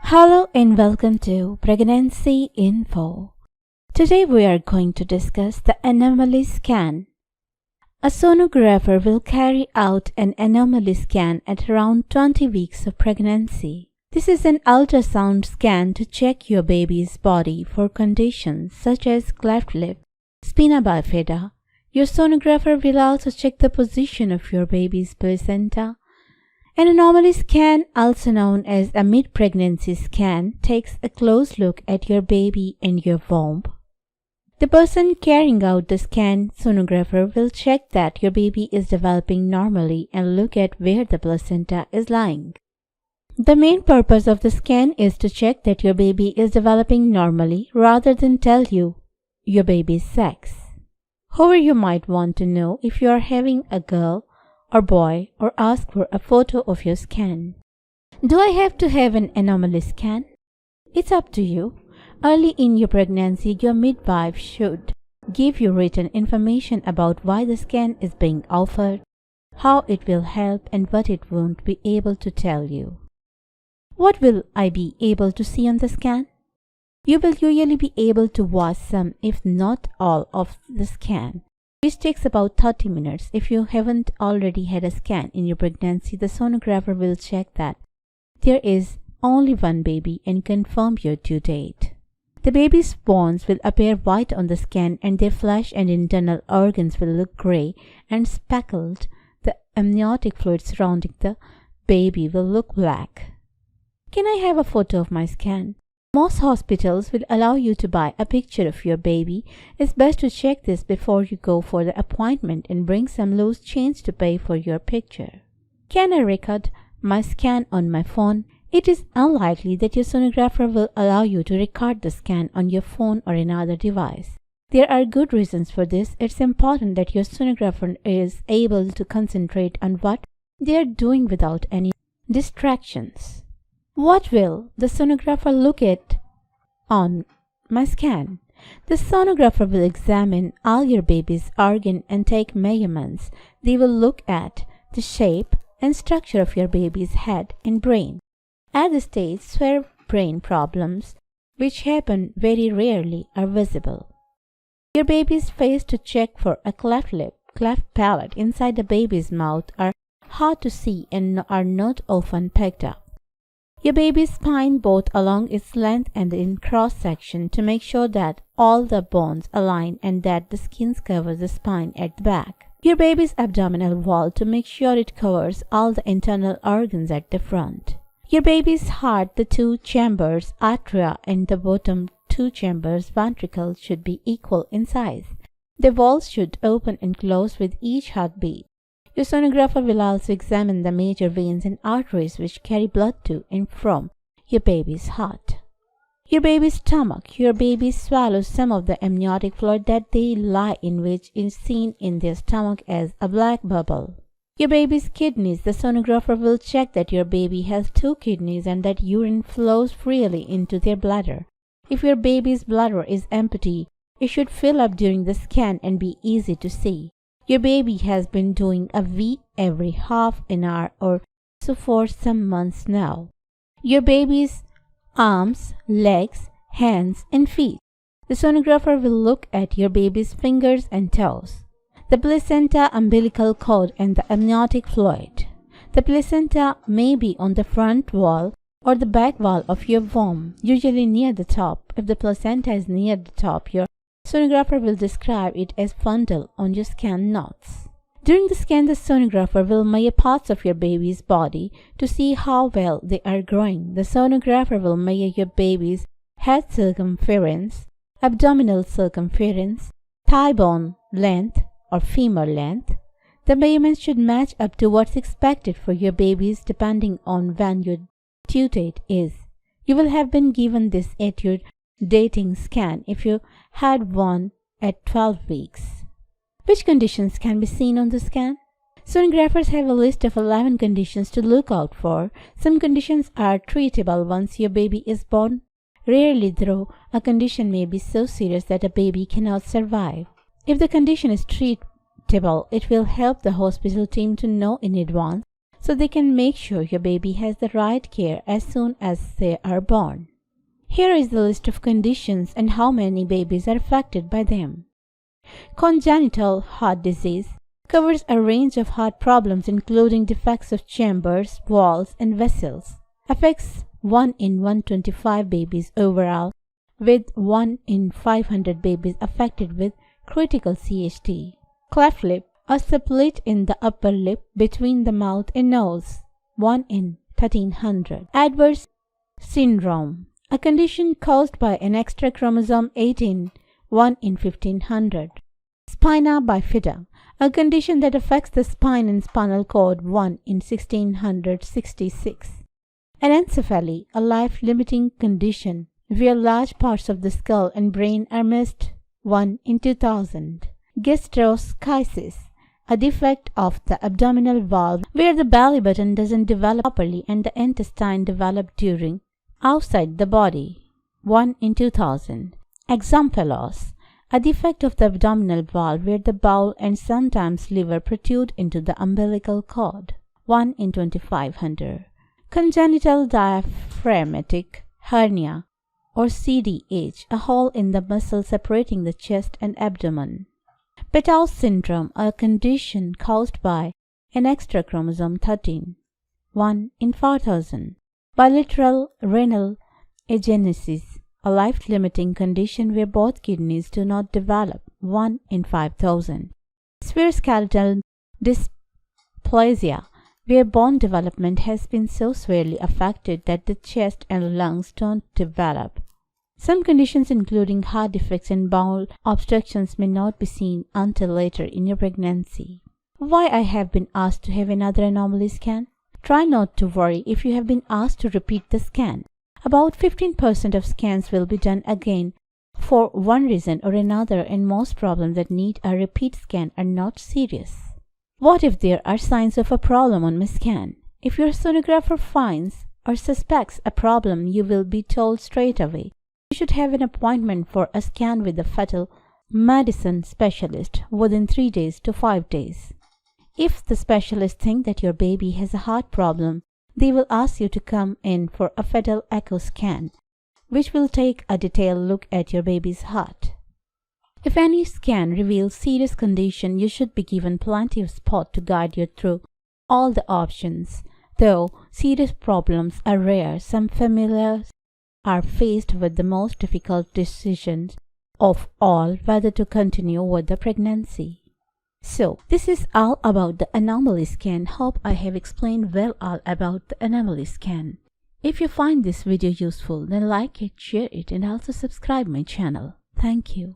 Hello and welcome to Pregnancy Info. Today we are going to discuss the Anomaly Scan. A sonographer will carry out an anomaly scan at around 20 weeks of pregnancy. This is an ultrasound scan to check your baby's body for conditions such as cleft lip, Spina Bifida. Your sonographer will also check the position of your baby's placenta. An anomaly scan, also known as a mid-pregnancy scan, takes a close look at your baby and your womb. The person carrying out the scan, sonographer, will check that your baby is developing normally and look at where the placenta is lying. The main purpose of the scan is to check that your baby is developing normally rather than tell you your baby's sex. However, you might want to know if you are having a girl or boy, or ask for a photo of your scan. Do I have to have an anomaly scan? It's up to you. Early in your pregnancy, your midwife should give you written information about why the scan is being offered, how it will help, and what it won't be able to tell you. What will I be able to see on the scan? You will usually be able to watch some, if not all, of the scan, which takes about 30 minutes. If you haven't already had a scan in your pregnancy, the sonographer will check that there is only one baby and confirm your due date. The baby's bones will appear white on the scan and their flesh and internal organs will look gray and speckled. The amniotic fluid surrounding the baby will look black. Can I have a photo of my scan? Most hospitals will allow you to buy a picture of your baby. It's best to check this before you go for the appointment and bring some loose change to pay for your picture. Can I record my scan on my phone? It is unlikely that your sonographer will allow you to record the scan on your phone or another device. There are good reasons for this. It's important that your sonographer is able to concentrate on what they are doing without any distractions. What will the sonographer look at on my scan? The sonographer will examine all your baby's organs and take measurements. They will look at the shape and structure of your baby's head and brain. At this stage, severe brain problems, which happen very rarely, are visible. Your baby's face to check for a cleft lip, cleft palate inside the baby's mouth are hard to see and are not often picked up. Your baby's spine, both along its length and in cross-section, to make sure that all the bones align and that the skin covers the spine at the back. Your baby's abdominal wall, to make sure it covers all the internal organs at the front. Your baby's heart, the two chambers, atria, and the bottom two chambers, ventricle, should be equal in size. The walls should open and close with each heartbeat. Your sonographer will also examine the major veins and arteries which carry blood to and from your baby's heart. Your baby's stomach. Your baby swallows some of the amniotic fluid that they lie in, which is seen in their stomach as a black bubble. Your baby's kidneys. The sonographer will check that your baby has 2 kidneys and that urine flows freely into their bladder. If your baby's bladder is empty, it should fill up during the scan and be easy to see. Your baby has been doing a wee every half an hour or so for some months now. Your baby's arms, legs, hands, and feet. The sonographer will look at your baby's fingers and toes. The placenta, umbilical cord, and the amniotic fluid. The placenta may be on the front wall or the back wall of your womb, usually near the top. If the placenta is near the top, your sonographer will describe it as fundal on your scan notes. During the scan, the sonographer will measure parts of your baby's body to see how well they are growing. The sonographer will measure your baby's head circumference, abdominal circumference, thigh bone length or femur length. The measurements should match up to what's expected for your babies depending on when your due date is. You will have been given this at your dating scan if you had one at 12 weeks. Which conditions can be seen on the scan? Sonographers have a list of 11 conditions to look out for. Some conditions are treatable once your baby is born. Rarely, though, a condition may be so serious that a baby cannot survive. If the condition is treatable, it will help the hospital team to know in advance so they can make sure your baby has the right care as soon as they are born. Here is the list of conditions and how many babies are affected by them. Congenital heart disease covers a range of heart problems including defects of chambers, walls, and vessels. Affects 1 in 125 babies overall, with 1 in 500 babies affected with critical CHD. Cleft lip, a split in the upper lip between the mouth and nose, 1 in 1300. Adverse syndrome, a condition caused by an extra chromosome 18, 1 in 1500. Spina Bifida, a condition that affects the spine and spinal cord, 1 in 1666. Anencephaly, a life-limiting condition where large parts of the skull and brain are missed, 1 in 2000. Gastroschisis, a defect of the abdominal valve where the belly button doesn't develop properly and the intestine develop during outside the body, 1 in 2000. Exomphalos, a defect of the abdominal valve where the bowel and sometimes liver protrude into the umbilical cord, 1 in 2500. Congenital diaphragmatic hernia, or CDH, a hole in the muscle separating the chest and abdomen. Patau syndrome, a condition caused by an extra chromosome 13, 1 in 4000. Bilateral renal agenesis, a life-limiting condition where both kidneys do not develop, 1 in 5000. Severe skeletal dysplasia, where bone development has been so severely affected that the chest and lungs don't develop. Some conditions including heart defects and bowel obstructions may not be seen until later in your pregnancy. Why I have been asked to have another anomaly scan? Try not to worry if you have been asked to repeat the scan. About 15% of scans will be done again for one reason or another, and most problems that need a repeat scan are not serious. What if there are signs of a problem on my scan? If your sonographer finds or suspects a problem, you will be told straight away. You should have an appointment for a scan with a fetal medicine specialist within 3 days to 5 days. If the specialist thinks that your baby has a heart problem, they will ask you to come in for a fetal echo scan, which will take a detailed look at your baby's heart. If any scan reveals serious condition, you should be given plenty of spot to guide you through all the options. Though serious problems are rare, some families are faced with the most difficult decisions of all, whether to continue with the pregnancy. So, this is all about the anomaly scan. Hope I have explained well all about the anomaly scan. If you find this video useful, then like it, share it, and also subscribe my channel. Thank you.